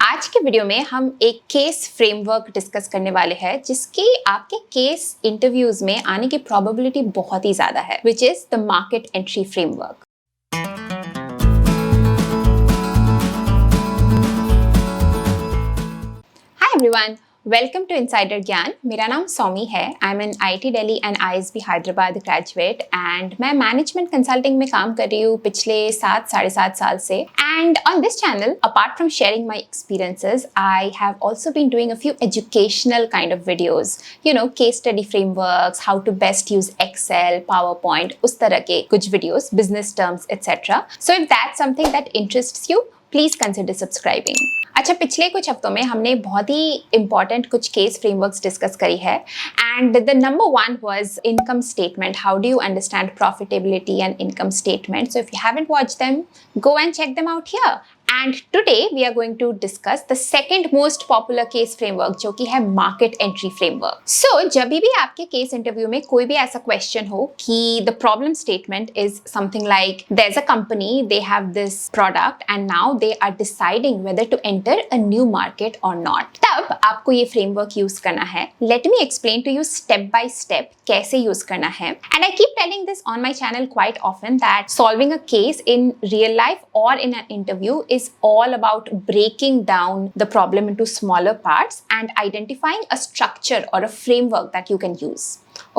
आज के वीडियो में हम एक केस फ्रेमवर्क डिस्कस करने वाले हैं जिसकी आपके केस इंटरव्यूज में आने की प्रोबेबिलिटी बहुत ही ज्यादा है, which is the market entry framework. Hi everyone, welcome to insider Gyaan. मेरा नाम सौमी है। I am an IIT Delhi and ISB Hyderabad graduate and मैं मैनेजमेंट कंसल्टिंग में काम कर रही हूँ पिछले 7-7.5 साल से। And on this channel, apart from sharing my experiences, I have also been doing a few educational kind of videos, you know, case study frameworks, how to best use Excel, PowerPoint, उस तरह के कुछ videos, business terms etcetera. So if that's something that interests you, please consider subscribing. अच्छा, पिछले कुछ हफ्तों में हमने बहुत ही इंपॉर्टेंट कुछ केस फ्रेमवर्क्स डिस्कस करी है and the number one was income statement. How do you understand profitability and income statement? So if you haven't watched them, go and check them out here. And today we are going to discuss the second most popular case framework, जो कि है market entry framework. So जब भी आपके case interview में कोई भी ऐसा question हो कि the problem statement is something like there's a company, they have this product and now they are deciding whether to enter a new market or not, तब आपको ये framework use करना है। Let me explain to you step by step कैसे use करना है। And I keep telling this on my channel quite often that solving a case in real life or in an interview is all about breaking down the problem into smaller parts and identifying a structure or a framework that you can use.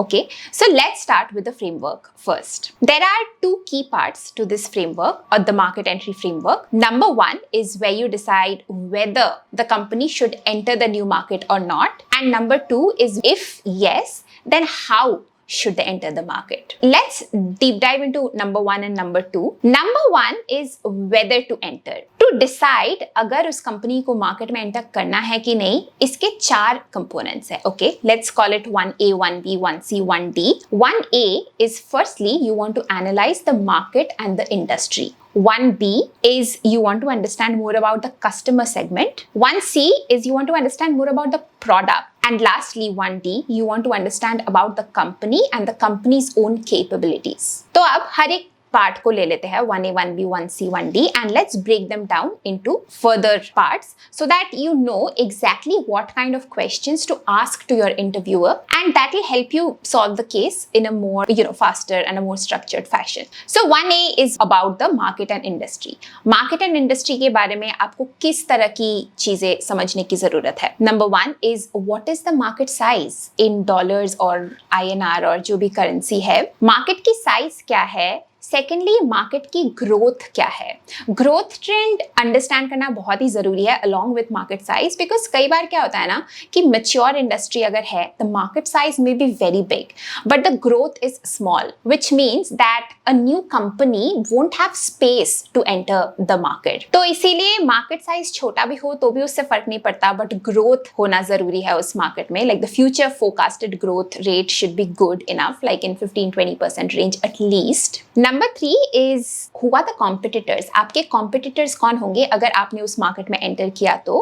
Okay, so let's start with the framework first. There are two key parts to this framework or the market entry framework. Number one is where you decide whether the company should enter the new market or not. And number two is if yes, then how should they enter the market. Let's deep dive into number one and number two. Number one is whether to enter. To decide अगर उस company को market में enter करना है कि नहीं, इसके 4 components है। Okay, let's call it 1A, 1B, 1C, 1D. 1A is firstly you want to analyze the market and the industry. 1B is you want to understand more about the customer segment. 1C is you want to understand more about the product. And lastly, 1D, you want to understand about the company and the company's own capabilities. तो अब हर एक part को ले लेते हैं, 1A, 1B, 1C, 1D, and let's break them down into further parts so that you know exactly what kind of questions to ask to your interviewer, and that will help you solve the case in a more, faster and a more structured fashion. So 1A is about the market and industry. Market and industry के बारे में आपको किस तरह की चीजें समझने की जरूरत है? Number one is what is the market size in dollars or INR और जो भी करेंसी है, मार्केट की साइज क्या है? सेकेंडली, मार्केट की ग्रोथ क्या है? ग्रोथ ट्रेंड अंडरस्टैंड करना बहुत ही जरूरी है along with market size, because कई बार क्या होता है ना कि मैच्योर इंडस्ट्री अगर है, the market size may be very big but the growth is small, which means that a new company won't have space to enter the market. तो इसीलिए मार्केट साइज छोटा भी हो तो भी उससे फर्क नहीं पड़ता, बट ग्रोथ होना जरूरी है उस मार्केट में। Like the future forecasted growth rate should be good enough, like in 15-20% range at least. Number 3 is who are the competitors? आपके competitors कौन होंगे अगर आपने उस मार्केट में एंटर किया तो,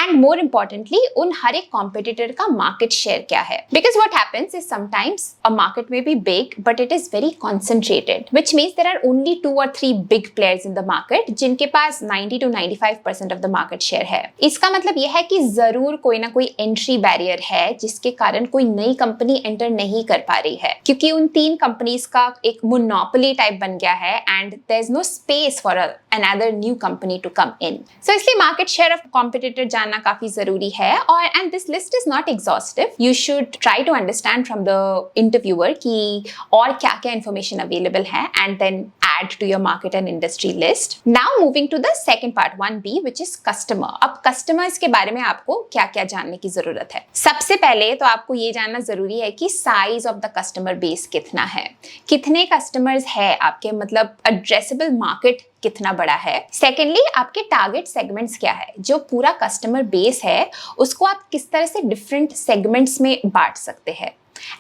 and more importantly उन हर एक competitor का market share क्या है? Because what happens is sometimes a market may be big but it is very concentrated, which means there are only 2 or 3 big players in the market जिनके पास 90 to 95% of the market share है। इसका मतलब यह है कि जरूर कोई ना कोई एंट्री बैरियर है जिसके कारण कोई नई कंपनी एंटर नहीं कर पा रही है, क्योंकि उन 3 कंपनीज का एक मोनोपोली टाइप बन गया है and there's no space for another new company to come in. So इसलिए market share of competitor जानना काफी जरूरी है। और and this list is not exhaustive. You should try to understand from the interviewer कि और क्या-क्या information available है and then add to your market and industry list. Now moving to the second part, 1B, which is customer. अब customers के बारे में आपको क्या-क्या जानने की जरूरत है? सबसे पहले तो आपको ये जानना जरूरी है कि size of the customer base कितना है, कितने customers है आपके, मतलब addressable market कितना बड़ा है। सेकेंडली, आपके टारगेट सेगमेंट्स क्या है? जो पूरा कस्टमर बेस है उसको आप किस तरह से डिफरेंट सेगमेंट्स में बांट सकते हैं।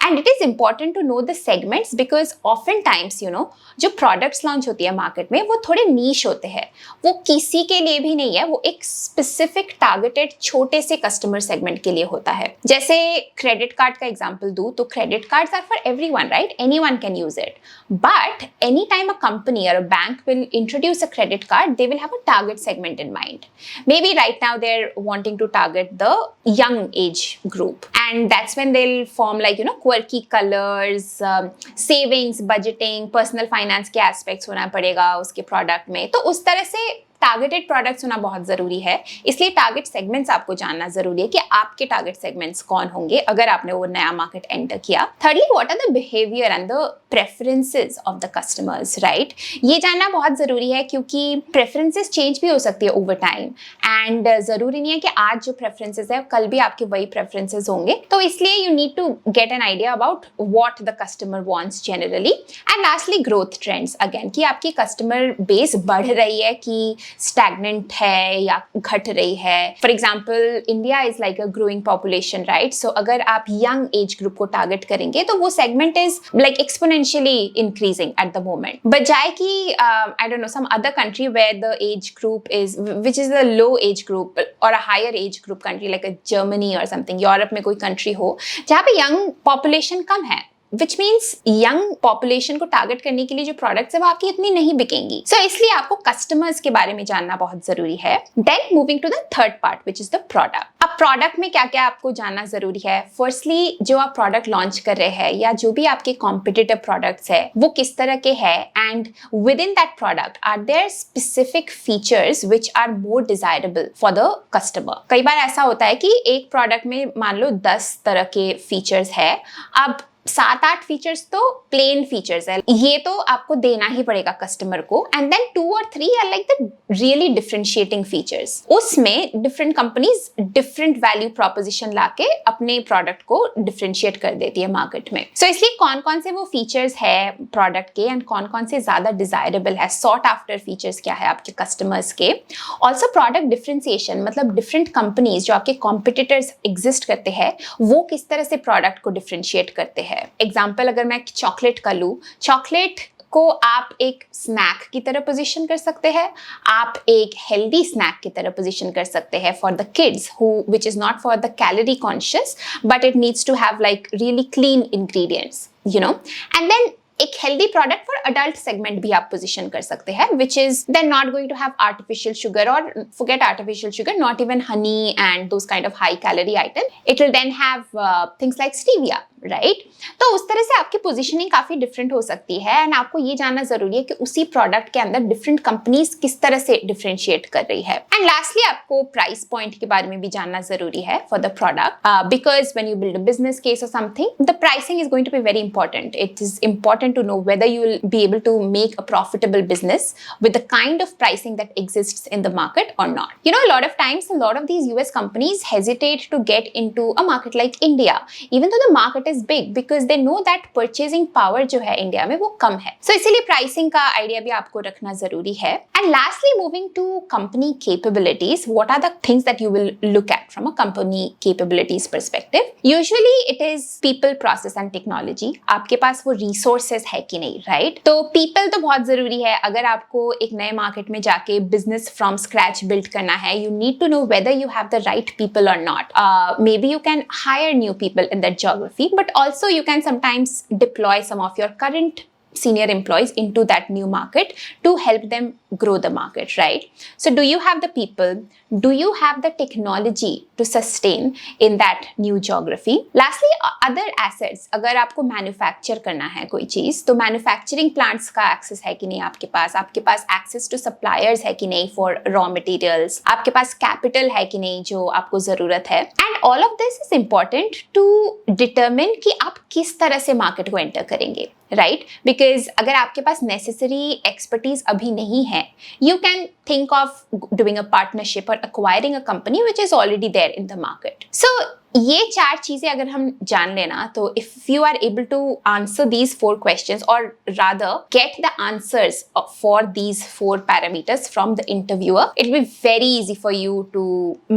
And it is important to know the segments because often times जो प्रोडक्ट्स लॉन्च होती है मार्केट में वो थोड़े नीश होते हैं, वो किसी के लिए भी नहीं है, वो एक स्पेसिफिक टारगेटेड छोटे से कस्टमर सेगमेंट के लिए होता है। जैसे क्रेडिट कार्ड का एग्जांपल दूं तो credit cards are for everyone, right? Anyone can use it, but any time a company और a bank will introduce a credit card, they will have a target segment in mind. Maybe right now they're wanting to target the young age group, and that's when they'll form like quirky colors, savings, budgeting, personal finance के aspects होना पड़ेगा उसके product में. तो उस तरह से targeted products होना बहुत जरूरी है, इसलिए टारगेट सेगमेंट्स आपको जानना जरूरी है कि आपके टारगेट सेगमेंट्स कौन होंगे अगर आपने वो नया मार्केट एंटर किया. Thirdly, what are the behaviour and the preferences of the customers, right? ये जानना बहुत जरूरी है क्योंकि प्रेफरेंसेस चेंज भी हो सकती है ओवर टाइम, एंड जरूरी नहीं है कि आज जो प्रेफरेंसेस है कल भी आपके वही प्रेफरेंसेस होंगे. तो इसलिए you need to get an idea about what the customer wants generally. And lastly, growth trends, again कि आपकी कस्टमर बेस बढ़ रही है कि स्टैग्नेंट है या घट रही है. For example, India is like a growing population, right? So अगर आप यंग एज ग्रुप को टारगेट करेंगे तो वो segment is like exponentially increasing at the moment, बजाय कि I don't know some other country where the age group is which is the low age group और a higher age group country like a Germany और something, Europe में कोई country हो जहाँ पे young population कम है, which means यंग पॉपुलेशन को target करने के लिए जो प्रोडक्ट्स है वो आपकी इतनी नहीं बिकेंगी. सो इसलिए आपको कस्टमर्स के बारे में जानना बहुत जरूरी है. Then moving to the third part which is the product. अब प्रोडक्ट में क्या क्या आपको जानना जरूरी है. फर्स्टली, जो आप प्रोडक्ट लॉन्च कर रहे हैं या जो भी आपके कॉम्पिटिटिव प्रोडक्ट्स है वो किस तरह के हैं, and within that product are there specific features which are more desirable for the customer. कई बार ऐसा होता है कि एक प्रोडक्ट में मान लो 10 तरह के फीचर्स है, अब 7-8 फीचर्स तो प्लेन फीचर्स है, ये तो आपको देना ही पड़ेगा कस्टमर को. And then 2 or 3 are like the really differentiating features. उसमें different companies different value proposition लाके अपने प्रोडक्ट को डिफरेंशिएट कर देती है मार्केट में. सो इसलिए कौन कौन से वो फीचर्स है प्रोडक्ट के एंड कौन कौन से ज्यादा डिजायरेबल है, सॉट आफ्टर फीचर्स क्या है आपके कस्टमर्स के. ऑल्सो प्रोडक्ट डिफरेंशिएशन, मतलब डिफरेंट कंपनीज जो आपके कॉम्पिटिटर्स एग्जिस्ट करते हैं वो किस तरह से प्रोडक्ट को डिफरेंशिएट करते हैं. एग्जाम्पल अगर मैं चॉकलेट का लूं, चॉकलेट को आप एक स्नैक की तरह पोजीशन कर सकते हैं, आप एक हेल्दी स्नैक की तरह पोजीशन कर सकते हैं for the kids who which is not for the calorie conscious but it needs to have like really clean ingredients, and then एक healthy product for adult segment भी आप पोजीशन कर सकते हैं which is then not going to have artificial sugar और forget artificial sugar, not even honey and those kind of high calorie item. It will then have things like stevia, right? तो उस तरह से आपकी positioning काफी different हो सकती है, एंड आपको ये जानना जरूरी है कि उसी प्रोडक्ट के अंदर डिफरेंट कंपनीज किस तरह से डिफरेंशिएट कर रही है. एंड लास्टली, आपको प्राइस पॉइंट के बारे में भी जानना जरूरी है for the product, because when you build a business case और something, the pricing is going to be very important. It is important to know whether you will be able to make a profitable business with the kind of pricing that exists in the market or not. A lot of times, a lot of these US companies hesitate to get into a market like India, even though the market is big, because they know that purchasing power जो है India में वो कम है. So इसीलिए pricing का idea भी आपको रखना जरूरी है. And lastly, moving to company capabilities, what are the things that you will look at from a company capabilities perspective? Usually it is people, process and technology. आपके पास वो resources है कि नहीं, राइट? तो पीपल तो बहुत जरूरी है. अगर आपको एक नए मार्केट में जाके बिजनेस फ्रॉम स्क्रैच बिल्ड करना है, you need to know whether you have the right people और not. Maybe you can hire new people in that geography, but also you can sometimes deploy some of your current senior employees into that new market to help them grow the market, right? So do you have the people? Do you have the technology to sustain in that new geography? Lastly, other assets. अगर आपको manufacture करना है कोई चीज, तो manufacturing plants का access है कि नहीं आपके पास एक्सेस टू सप्लायर्स है कि नहीं फॉर रॉ मटेरियल्स, आपके पास कैपिटल है कि नहीं जो आपको जरूरत है. And all of this is important to determine कि आप किस तरह से मार्केट को एंटर करेंगे. राइट? बिकॉज अगर आपके पास नेसेसरी एक्सपर्टीज अभी नहीं है, you can think of doing a partnership or acquiring a company which is already there in the market. So ये 4 चीजें अगर हम जान लेना, तो if you are able to answer these 4 questions or rather get the answers for these 4 parameters from the interviewer, it will be very easy for you to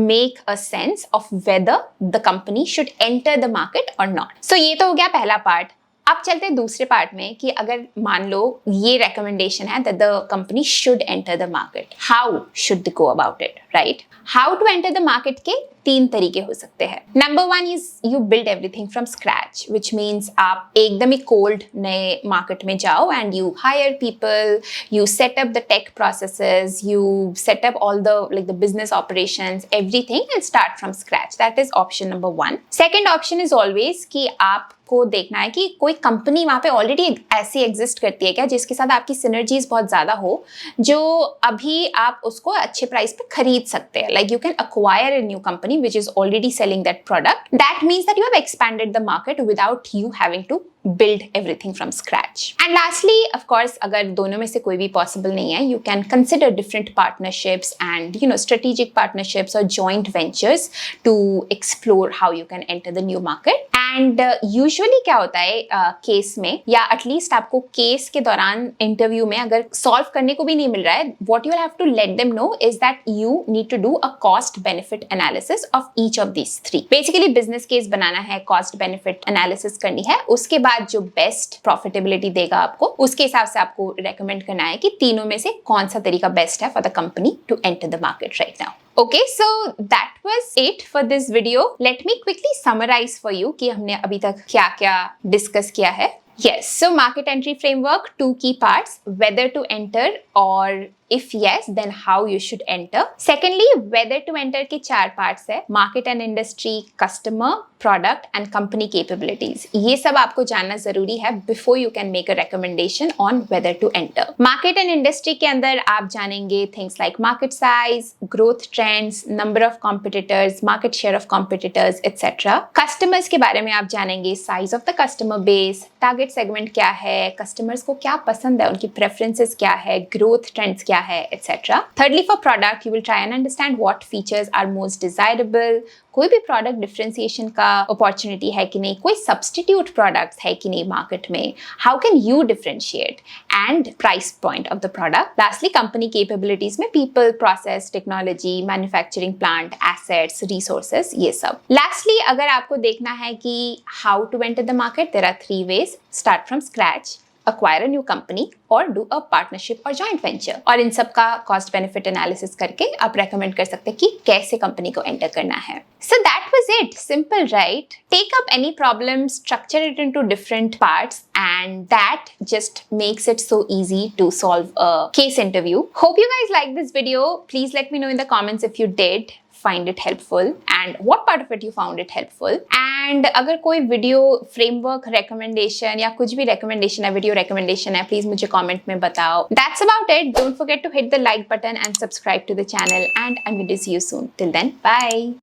make a sense of whether the company should enter the market or not. So ये तो हो गया पहला part. अब चलते हैं दूसरे part में कि अगर मान लो ये recommendation है that the company should enter the market, how should they go about it, right? How to enter the market के 3 तरीके हो सकते हैं। Number 1 is you build everything from scratch, which means आप एकदम ही cold नए market में जाओ and you hire people, you set up the tech processes, you set up all the like the business operations, everything and start from scratch. That is option number 1. Second option is always कि आपको देखना है कि कोई company वहां पे already ऐसी exist करती है क्या जिसके साथ आपकी सिनर्जीज बहुत ज्यादा हो, जो अभी आप उसको अच्छे प्राइस पे खरीद सकते हैं। Like you can acquire a new company which is already selling that product. That means that you have expanded the market without you having to build everything from scratch. And lastly, of course, अगर दोनों में से कोई भी possible नहीं है, you can consider different partnerships and strategic partnerships or joint ventures to explore how you can enter the new market. And usually क्या होता है केस में, या एटलीस्ट आपको केस के दौरान इंटरव्यू में अगर सॉल्व करने को भी नहीं मिल रहा है, what you will have to let them know is that you need to do a cost benefit analysis of each of these 3. Basically business case बनाना है, cost benefit analysis करनी है, उसके बाद जो बेस्ट प्रॉफिटेबिलिटी देगा आपको, उसके हिसाब से आपको रेकमेंड करना है कि तीनों में से कौन सा तरीका बेस्ट है for the company to enter the market right now. Okay, so that was it for this video. Let me quickly summarize for you कि हमने अभी तक क्या-क्या डिस्कस किया है। Yes, so market entry framework, 2 key parts, whether to enter or if yes, then how you should enter. Secondly, whether to enter के 4 parts है, market and industry, customer, product and company capabilities. ये सब आपको जानना जरूरी है before you can make a recommendation on whether to enter. Market and industry के अंदर आप जानेंगे things like market size, growth trends, number of competitors, market share of competitors, etc. Customers के बारे में आप जानेंगे size of the customer base, target segment क्या है, customers को क्या पसंद है, उनकी preferences क्या है, growth trends क्या है, etc. Thirdly, for product, you will try and understand what features are most desirable. कोई भी product differentiation का opportunity है कि नहीं, कोई substitute products है कि नहीं market में, how can you differentiate, and price point of the product. Lastly, company capabilities में people, process, technology, manufacturing plant, assets, resources, ये सब. Lastly, अगर आपको देखना है कि how to enter the market, there are 3 ways. Start from scratch, acquire a new company or do a partnership or joint venture. और इन सब का cost benefit analysis करके आप recommend कर सकते हैं कि कैसे कंपनी को enter करना है. So that was it. Simple, right? Take up any problem, structure it into different parts, and that just makes it so easy to solve a case interview. Hope you guys liked this video. Please let me know in the comments if you did find it helpful and what part of it you found it helpful. And अगर कोई video framework recommendation या कुछ भी recommendation है, video recommendation है, please मुझे comment में बताओ. That's about it. Don't forget to hit the like button and subscribe to the channel, and I'm going to see you soon. Till then, bye.